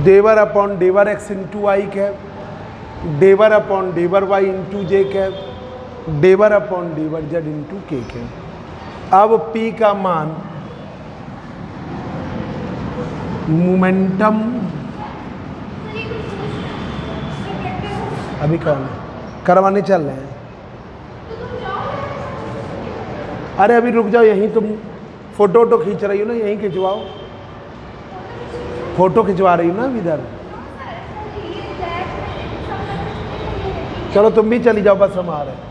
डेवर upon डेवर x into I cap, डेवर upon डेवर Y into J cap, डेवर upon डेवर Z into K cap. अब P का मान मोमेंटम, अभी कौन है करवाने चल रहे हैं, अरे अभी रुक जाओ, यहीं तुम फोटो वोटो खींच रही हो ना, यहीं खिंचवाओ, फोटो खिंचवा रही हो ना अभी इधर, चलो तुम भी चली जाओ, बस हम आ रहे हैं।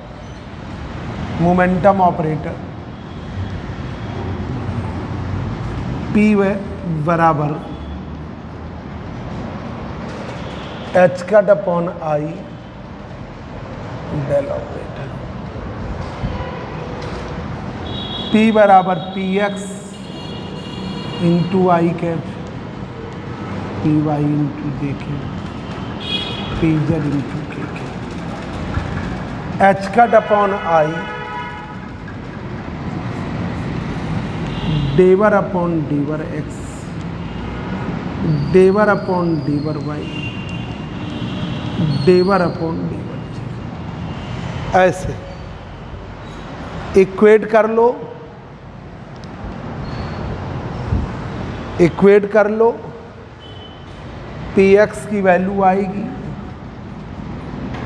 मोमेंटम ऑपरेटर P बराबर H cut upon I del operator, P बराबर P X into I cap, P Y into J cap, P Z into K cap. H cut upon I डेवर अपॉन डेवर एक्स, डेवर upon डेवर Y, डेवर upon डेवर Z. ऐसे equate कर लो, इक्वेट कर लो, पी एक्स की वैल्यू आएगी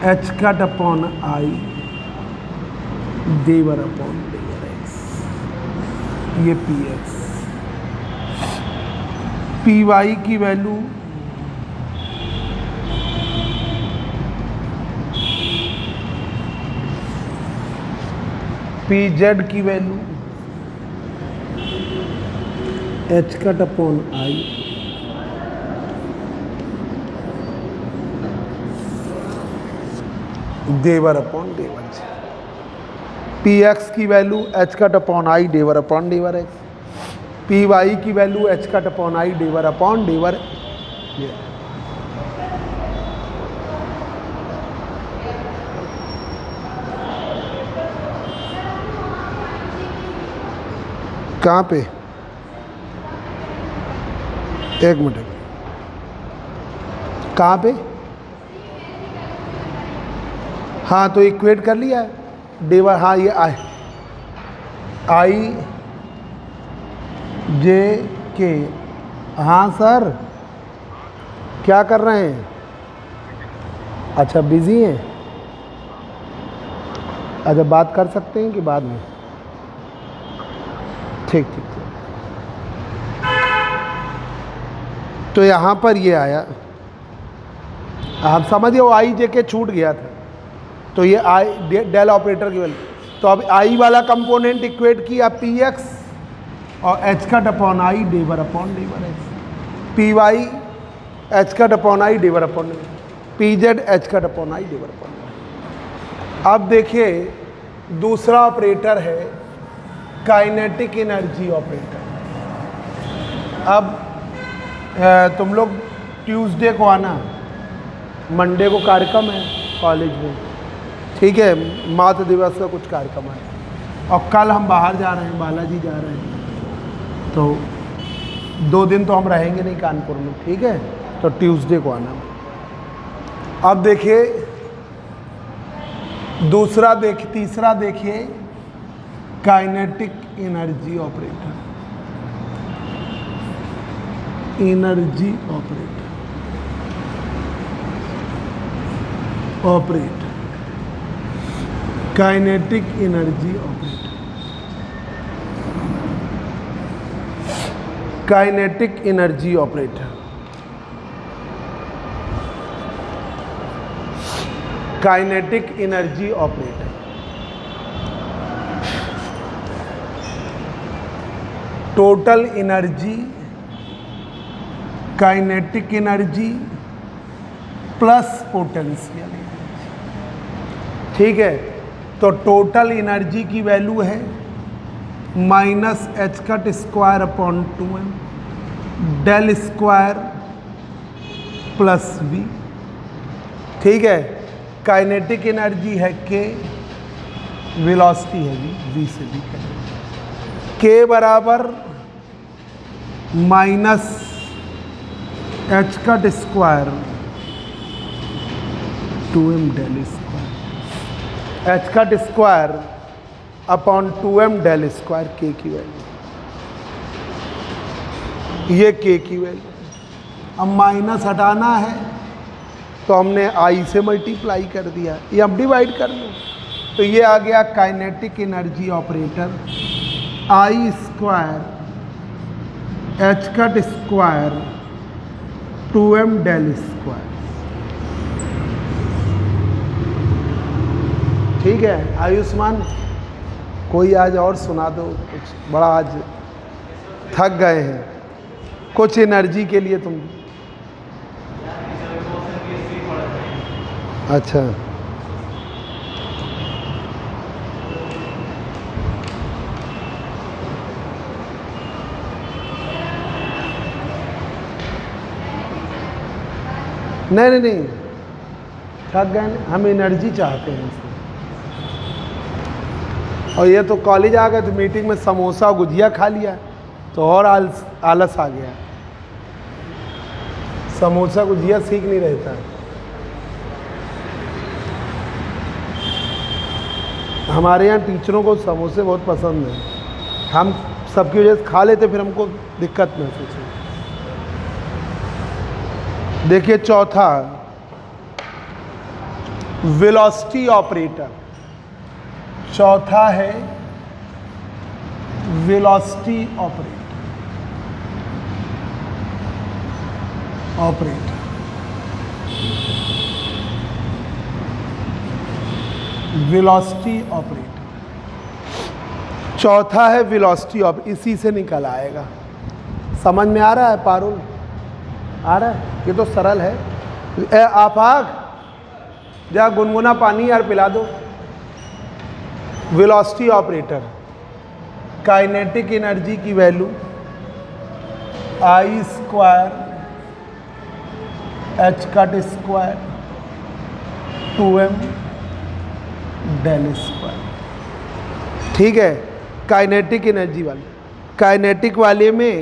एच कट अपॉन आई डेवर अपॉन डेवर एक्स, ये पी एक्स, पी वाई की वैल्यू पी जेड की value H cut upon I डेवर अपॉन डेवर जेड। पी एक्स की value H cut upon I डेवर अपॉन डेवर एक्स, पी वाई की value H cut upon I डेवर अपॉन डेवर, कहाँ पे, एक मिनट, कहाँ पे, हाँ तो इक्वेट कर लिया डेवर, हाँ ये आई जे के, हाँ सर क्या कर रहे हैं, अच्छा बिजी हैं, अच्छा बात कर सकते हैं कि बाद में, ठीक ठीक ठीक। तो यहाँ पर ये आया, आप समझिए वो आई जे के छूट गया था, तो ये आई डेल ऑपरेटर की वैल्यू, तो अब आई वाला कंपोनेंट इक्वेट किया पी एक्स और एच कट अपॉन आई डेवर अपॉन डेवर X, P Y H cut upon I डेवर upon, P Z H cut upon I डेवर अपॉन। अब देखिए दूसरा ऑपरेटर है काइनेटिक एनर्जी ऑपरेटर। अब तुम लोग ट्यूसडे को आना, मंडे को कार्यक्रम है कॉलेज में, ठीक है, मातृ दिवस का कुछ कार्यक्रम है, और कल हम बाहर जा रहे हैं, बालाजी जा रहे हैं, तो 2 दिन तो हम रहेंगे नहीं कानपुर में, ठीक है, तो ट्यूसडे को आना। अब देखिए तीसरा देखिए kinetic energy operator, energy operator kinetic energy operator, kinetic energy operator, kinetic energy operator total energy, kinetic energy plus potential energy, ठीक है। तो टोटल एनर्जी की वैल्यू है minus h cut square upon 2m del square plus v, ठीक है। Kinetic energy है k, velocity है v से v, k बराबर minus h cut square 2m del square, H cut square upon 2m del square के की value, ये के की वैल्यू। अब माइनस हटाना है तो हमने आई से मल्टीप्लाई कर दिया, ये अब डिवाइड कर लो, तो ये आ गया kinetic energy operator I square H cut square 2m del square. ठीक है आयुष्मान, कोई आज और सुना दो कुछ, बड़ा आज थक गए हैं, कुछ एनर्जी के लिए तुम। अच्छा नहीं थक गए, हम एनर्जी चाहते हैं इसमें। और ये तो कॉलेज आ गए तो मीटिंग में समोसा और गुजिया खा लिया तो और आलस आ गया। समोसा गुजिया सीख नहीं रहता। हमारे यहाँ टीचरों को समोसे बहुत पसंद है, हम सबकी वजह से खा लेते, फिर हमको दिक्कत महसूस होती। देखिए चौथा, वेलोसिटी ऑपरेटर। चौथा है वेलोसिटी ऑपरेटर। वेलोसिटी ऑपरेटर चौथा है वेलोसिटी ऑपरेटर, इसी से निकल आएगा। समझ में आ रहा है पारुल? आ रहा है? ये तो सरल है। आफाक जा गुनगुना पानी यार पिला दो। वेलोसिटी ऑपरेटर, काइनेटिक एनर्जी की value I square H cut square 2m del square. ठीक है, काइनेटिक एनर्जी वाली, काइनेटिक वाले में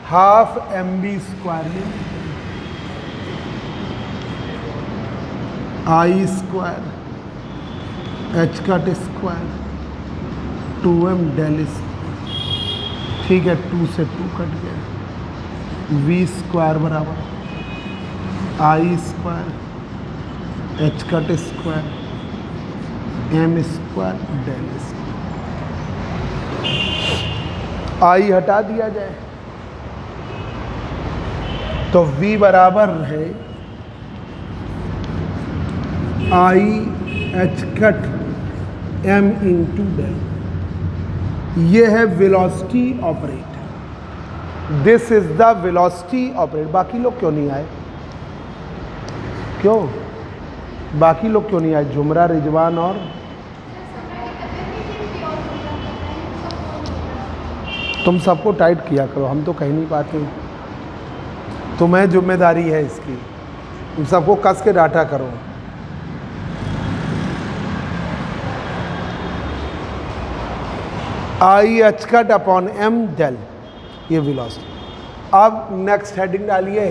हाफ mv स्क्वायर में I square H cut square 2m del square. ठीक है, 2 से 2 कट गया, v स्क्वायर बराबर I square H cut square m square del square. I हटा दिया जाए तो v बराबर है I H cut m into del. ये है velocity operator. This is the velocity operator. बाकी लोग क्यों नहीं आए? क्यों बाकी लोग क्यों नहीं आए? जुमरा, रिजवान और तुम सबको टाइट किया करो, हम तो कह नहीं पाते। तुम्हें जिम्मेदारी है इसकी, तुम सबको कस के डांटा करो। I H cut upon m del, ये वेलोसिटी। अब नेक्स्ट हेडिंग डालिए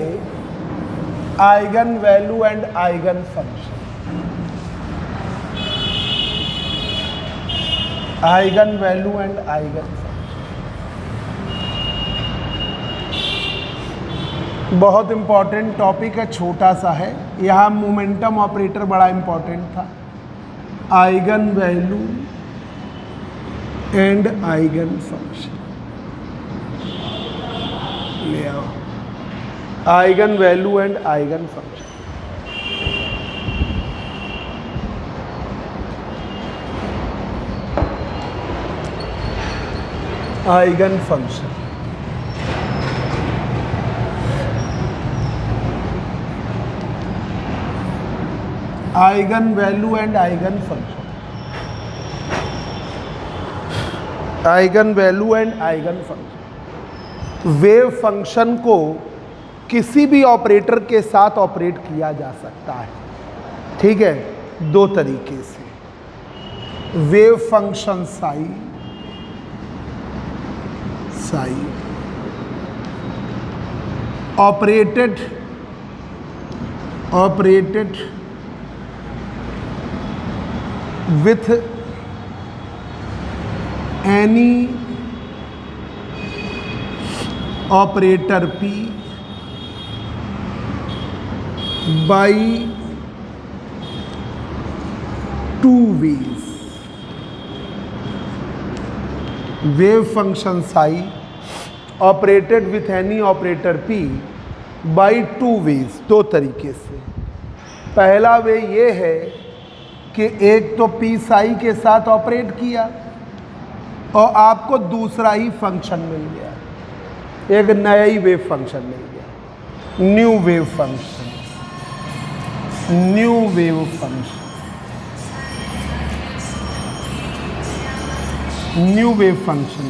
eigen value and eigen function. Eigen value and eigen function बहुत इंपॉर्टेंट टॉपिक है, छोटा सा है। यहाँ मोमेंटम ऑपरेटर बड़ा इंपॉर्टेंट था। Eigen value and eigen function ले आओ। Eigen value and eigen function. Eigen function, eigen value and eigen function. Eigen value and eigen function. Wave function को किसी भी ऑपरेटर के साथ ऑपरेट किया जा सकता है। ठीक है, दो तरीके से। Wave function psi operated with any operator P by two ways. Wave function psi operated with any operator P by two ways, दो तरीके से। पहला वे ये है कि एक तो पी साई के साथ ऑपरेट किया और आपको दूसरा ही फंक्शन मिल गया, एक नया ही वेव फंक्शन मिल गया, new wave function, new wave function, new wave function.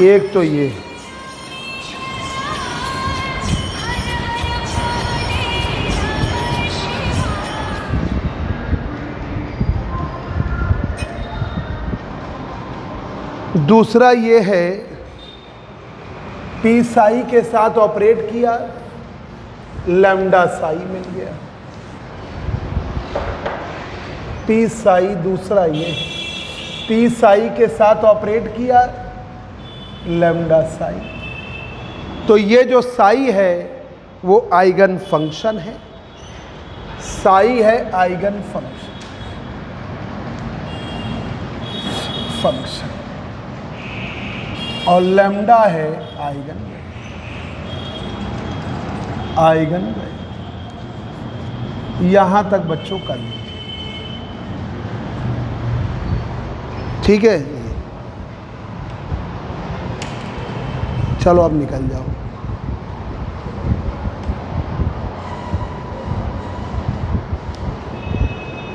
एक तो ये दूसरा ये है पी साई के साथ ऑपरेट किया, लैम्डा साई मिल गया। पी साई दूसरा ये पी साई के साथ ऑपरेट किया, लैम्डा साई। तो ये जो साई है वो आइगन फंक्शन है, साई है आइगन फंक्शन और लैम्डा है आइगन वैल्यू। यहां तक बच्चों कर लीजिए, ठीक है। चलो अब निकल जाओ।